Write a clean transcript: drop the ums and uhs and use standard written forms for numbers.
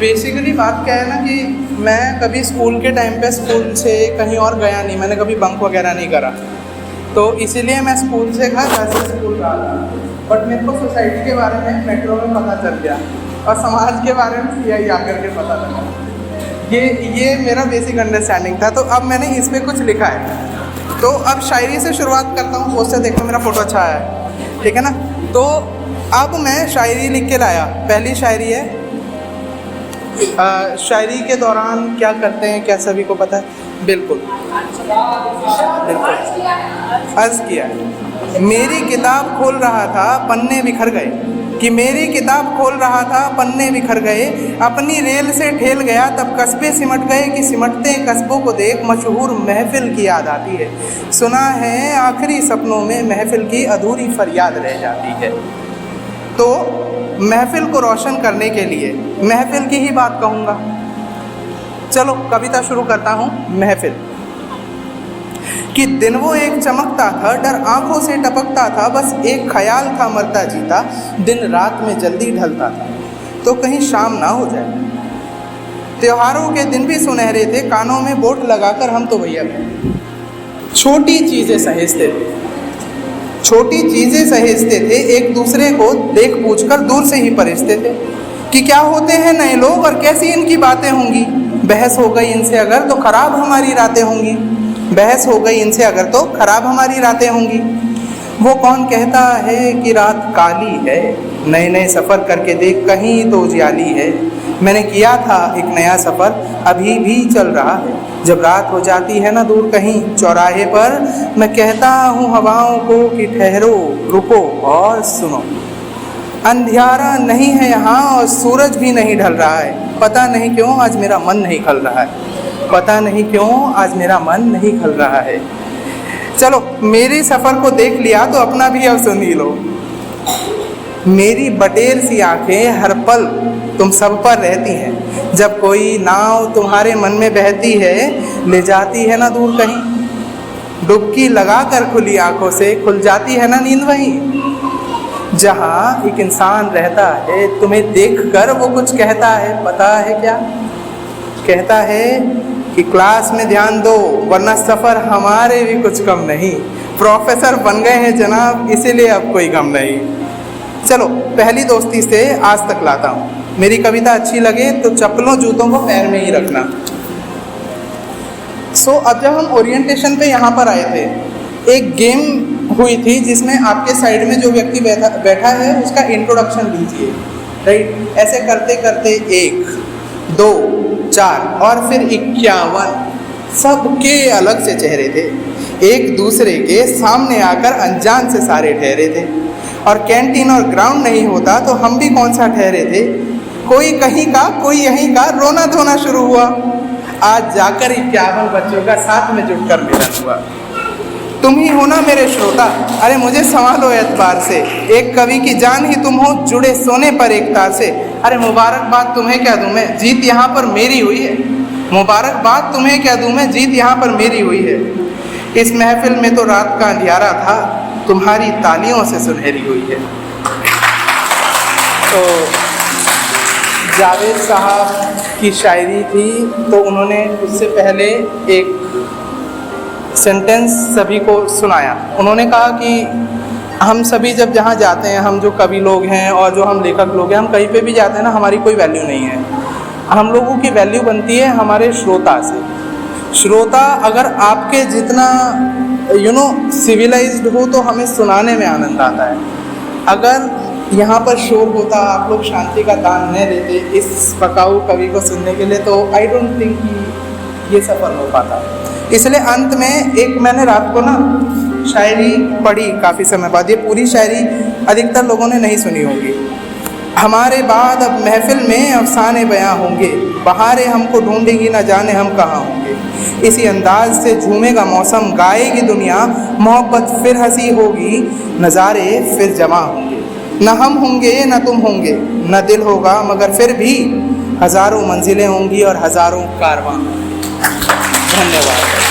Basically बात क्या है ना कि मैं कभी स्कूल के टाइम पे स्कूल से कहीं और गया नहीं, मैंने कभी बंक वगैरह नहीं करा, तो इसीलिए मैं स्कूल से घर वैसे स्कूल रहा था। बट मेरे को सोसाइटी के बारे में मेट्रो में पता चल गया और समाज के बारे में सीआई आकर के पता लगा। ये मेरा बेसिक अंडरस्टैंडिंग था। तो अब मैंने इस पर कुछ लिखा है, तो अब शायरी से शुरुआत करता हूँ। पोस्टर देखो, मेरा फ़ोटो अच्छा है, ठीक है ना। तो अब मैं शायरी लिख के लाया। पहली शायरी है, शायरी के दौरान क्या करते हैं क्या सभी को पता है? बिल्कुल अर्ज़ किया। मेरी किताब खोल रहा था पन्ने बिखर गए, कि मेरी किताब खोल रहा था पन्ने बिखर गए, अपनी रेल से ठेल गया तब कस्बे सिमट गए, कि सिमटते कस्बों को देख मशहूर महफिल की याद आती है। सुना है आखिरी सपनों में महफिल की अधूरी फरियाद रह जाती है। तो महफिल को रोशन करने के लिए महफिल की ही बात कहूँगा। चलो कविता शुरू करता हूँ। महफिल कि दिन वो एक चमकता था, डर आंखों से टपकता था, बस एक ख्याल था मरता जीता, दिन रात में जल्दी ढलता था, तो कहीं शाम ना हो जाए। त्योहारों के दिन भी सुनहरे थे, कानों में बोट लगाकर हम तो भैया छोटी चीज़ें सहेजते थे, छोटी चीज़ें सहेजते थे, एक दूसरे को देख पूछकर दूर से ही परखते थे कि क्या होते हैं नए लोग और कैसी इनकी बातें होंगी। बहस हो गई इनसे अगर तो खराब हमारी रातें होंगी, बहस हो गई इनसे अगर तो खराब हमारी रातें होंगी। वो कौन कहता है कि रात काली है, नए नए सफ़र करके देख कहीं तो उजियाली है। मैंने किया था एक नया सफ़र, अभी भी चल रहा है, जब रात हो जाती है ना दूर कहीं चौराहे पर, मैं कहता हूँ हवाओं को कि ठहरो रुको और सुनो। अंधियारा नहीं है यहाँ और सूरज भी नहीं ढल रहा है, पता नहीं क्यों आज मेरा मन नहीं खल रहा है, पता नहीं क्यों आज मेरा मन नहीं खल रहा है। चलो मेरी सफ़र को देख लिया तो अपना भी अब सुन ही लो। मेरी बटेर सी आंखें हर पल तुम सब पर रहती हैं, जब कोई नाव तुम्हारे मन में बहती है, ले जाती है ना दूर कहीं। डुबकी लगा कर खुली आंखों से खुल जाती है ना नींद वहीं, जहाँ एक इंसान रहता है, तुम्हें देखकर वो कुछ कहता है, पता है क्या कहता है? कि क्लास में ध्यान दो वरना सफ़र हमारे भी कुछ कम नहीं, प्रोफेसर बन गए हैं जनाब इसीलिए अब कोई गम नहीं। चलो पहली दोस्ती से आज तक लाता हूँ। मेरी कविता अच्छी लगे तो चप्पलों जूतों को पैर में ही रखना। अब जब हम ओरिएंटेशन पे यहाँ पर आए थे, एक गेम हुई थी जिसमें आपके साइड में जो व्यक्ति बैठा है उसका इंट्रोडक्शन दीजिए, राइट। ऐसे करते करते 1 2 4 और फिर 51, सबके अलग से चेहरे थे, एक दूसरे के सामने आकर अनजान से सारे ठहरे थे। और कैंटीन और ग्राउंड नहीं होता तो हम भी कौन सा ठहरे थे, कोई कहीं का कोई यहीं का, रोना धोना शुरू हुआ। आज जाकर 51 बच्चों का साथ में जुटकर मिलन हुआ। तुम ही हो ना मेरे श्रोता, अरे मुझे संभालो एतबार से, एक कवि की जान ही तुम हो, जुड़े सोने पर एक तार से। अरे मुबारकबाद तुम्हें क्या दूँ मैं, जीत यहाँ पर मेरी हुई है, मुबारकबाद तुम्हें क्या दूँ मैं, जीत यहाँ पर मेरी हुई है। इस महफिल में तो रात का अंधियारा था, तुम्हारी तालियों से सुनहरी हुई है। तो जावेद साहब की शायरी थी, तो उन्होंने उससे पहले एक सेंटेंस सभी को सुनाया। उन्होंने कहा कि हम सभी जब जहाँ जाते हैं, हम जो कवि लोग हैं और जो हम लेखक लोग हैं, हम कहीं पे भी जाते हैं ना, हमारी कोई वैल्यू नहीं है। हम लोगों की वैल्यू बनती है हमारे श्रोता से। श्रोता अगर आपके जितना सिविलाइज्ड हो तो हमें सुनाने में आनंद आता है। अगर यहाँ पर शोर होता, आप लोग शांति का दान न देते इस पकाऊ कवि को सुनने के लिए, तो आई डोंट थिंक कि ये सफल हो पाता। इसलिए अंत में एक मैंने रात को ना शायरी पढ़ी काफ़ी समय बाद, ये पूरी शायरी अधिकतर लोगों ने नहीं सुनी होगी। हमारे बाद अब महफिल में अफसाने बयां होंगे, बहारें हमको ढूंढेगी न जाने हम कहाँ होंगे। इसी अंदाज से झूमेगा मौसम, गाएगी दुनिया, मोहब्बत फिर हंसी होगी, नज़ारे फिर जमा होंगे। न हम होंगे न तुम होंगे, न दिल होगा मगर फिर भी हज़ारों मंजिलें होंगी और हज़ारों कारवां। धन्यवाद।